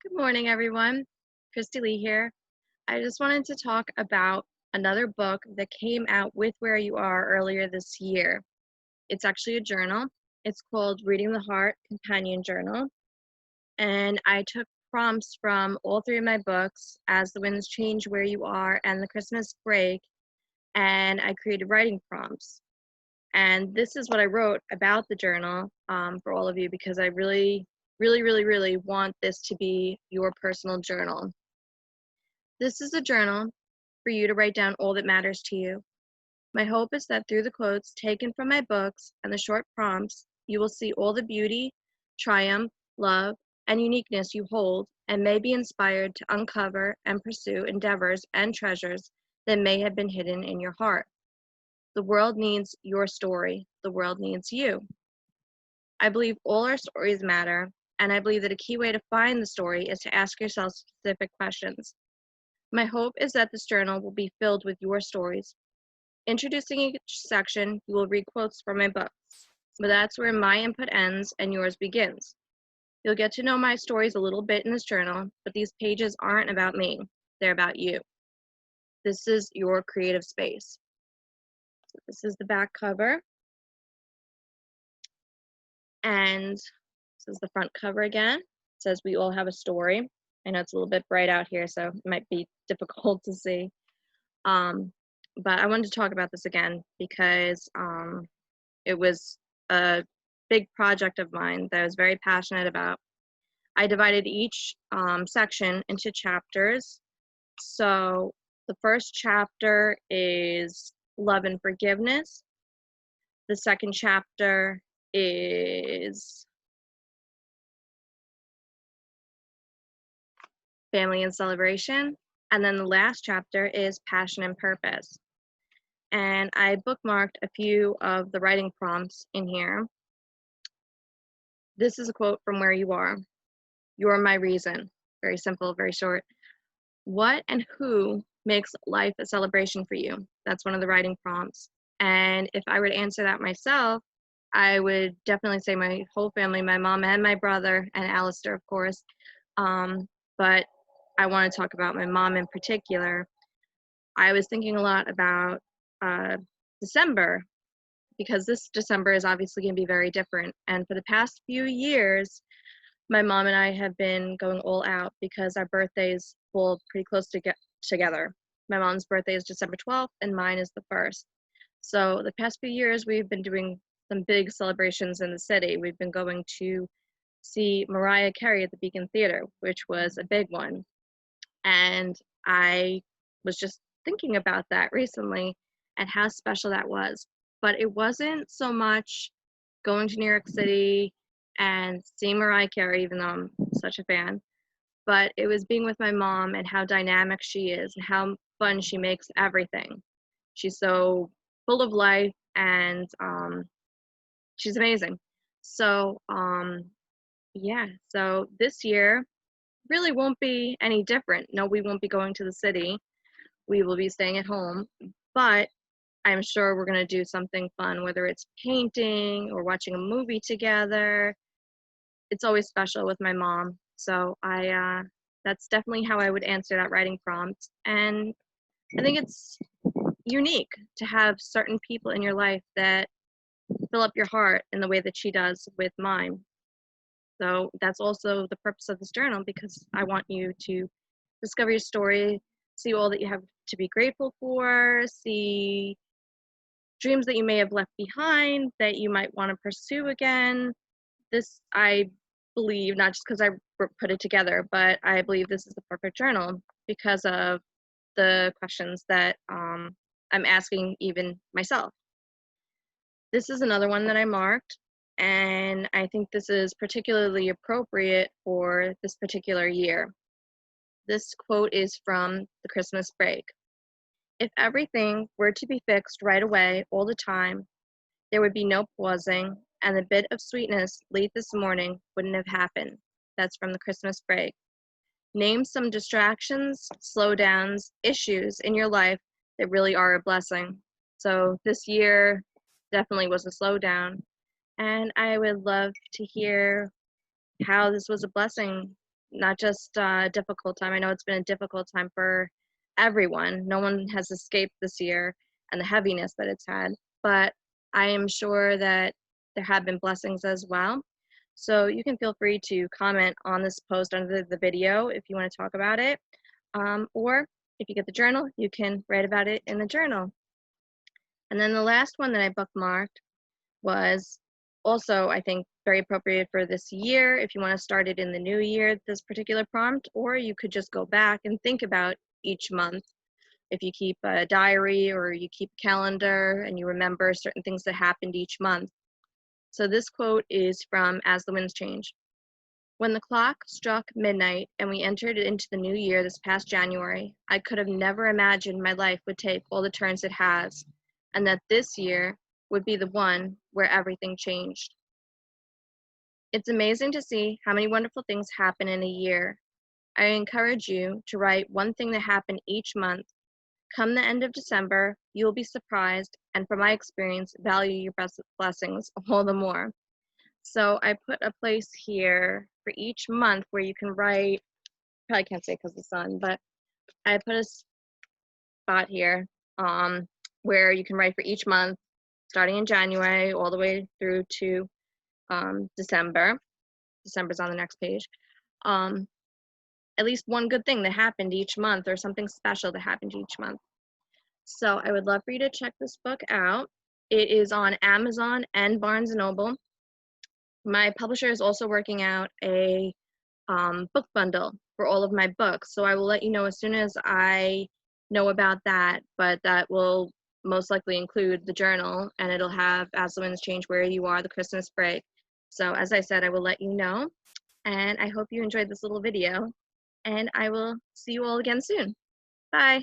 Good morning, everyone. Christy Lee here. I just wanted to talk about another book that came out with Where You Are earlier this year. It's actually a journal. It's called Reading the Heart Companion Journal. And I took prompts from all three of my books, As the Winds Change, Where You Are, and The Christmas Break, and I created writing prompts. And this is what I wrote about the journal for all of you because I really want this to be your personal journal. This is a journal for you to write down all that matters to you. My hope is that through the quotes taken from my books and the short prompts, you will see all the beauty, triumph, love, and uniqueness you hold and may be inspired to uncover and pursue endeavors and treasures that may have been hidden in your heart. The world needs your story. The world needs you. I believe all our stories matter, and I believe that a key way to find the story is to ask yourself specific questions. My hope is that this journal will be filled with your stories. Introducing each section, you will read quotes from my books, but that's where my input ends and yours begins. You'll get to know my stories a little bit in this journal, but these pages aren't about me, they're about you. This is your creative space. So this is the back cover, and this is the front cover again. It says we all have a story. I know it's a little bit bright out here, so it might be difficult to see. But I wanted to talk about this again because it was a big project of mine that I was very passionate about. I divided each section into chapters. So the first chapter is love and forgiveness. The second chapter is family and celebration. And then the last chapter is passion and purpose. And I bookmarked a few of the writing prompts in here. This is a quote from Where You Are. You're my reason. Very simple, very short. What and who makes life a celebration for you? That's one of the writing prompts. And if I were to answer that myself, I would definitely say my whole family, my mom and my brother, and Alistair, of course. But I want to talk about my mom in particular. I was thinking a lot about December, because this December is obviously going to be very different. And for the past few years, my mom and I have been going all out because our birthdays fall pretty close together. My mom's birthday is December 12th and mine is the 1st. So the past few years, we've been doing some big celebrations in the city. We've been going to see Mariah Carey at the Beacon Theater, which was a big one. And I was just thinking about that recently and how special that was. But it wasn't so much going to New York City and seeing Mariah Carey, even though I'm such a fan, but it was being with my mom and how dynamic she is and how fun she makes everything. She's so full of life and she's amazing. So, yeah, so this year really won't be any different. No, we won't be going to the city. We will be staying at home, but I'm sure we're going to do something fun, whether it's painting or watching a movie together. It's always special with my mom. So that's definitely how I would answer that writing prompt. And I think it's unique to have certain people in your life that fill up your heart in the way that she does with mine. So that's also the purpose of this journal, because I want you to discover your story, see all that you have to be grateful for, see dreams that you may have left behind that you might want to pursue again. This, I believe, not just because I put it together, but I believe this is the perfect journal because of the questions that I'm asking even myself. This is another one that I marked, and I think this is particularly appropriate for this particular year. This quote is from The Christmas Break. If everything were to be fixed right away all the time, there would be no pausing, and the bit of sweetness late this morning wouldn't have happened. That's from The Christmas Break. Name some distractions, slowdowns, issues in your life that really are a blessing. So this year definitely was a slowdown, and I would love to hear how this was a blessing not just a difficult time. I know it's been a difficult time for everyone. No one has escaped this year and the heaviness that it's had, but I am sure that there have been blessings as well. So you can feel free to comment on this post under the video if you want to talk about it. Or if you get the journal, you can write about it in the journal. And then the last one that I bookmarked was also, I think, very appropriate for this year if you want to start it in the new year, this particular prompt, or you could just go back and think about each month. If you keep a diary or you keep a calendar and you remember certain things that happened each month. So this quote is from As the Winds Change. When the clock struck midnight and we entered into the new year this past January, I could have never imagined my life would take all the turns it has, and that this year would be the one where everything changed. It's amazing to see how many wonderful things happen in a year. I encourage you to write one thing that happened each month. Come the end of December, you will be surprised, and from my experience, value your blessings all the more. So I put a place here for each month where you can write, probably can't say because of the sun, but I put a spot here where you can write for each month, starting in January all the way through to December. December's on the next page. At least one good thing that happened each month or something special that happened each month. So I would love for you to check this book out. It is on Amazon and Barnes & Noble. My publisher is also working out a book bundle for all of my books. So I will let you know as soon as I know about that, but that will most likely include the journal, and it'll have As the Winds Change, Where You Are, the Christmas break. So as I said, I will let you know, and I hope you enjoyed this little video, and I will see you all again soon. Bye.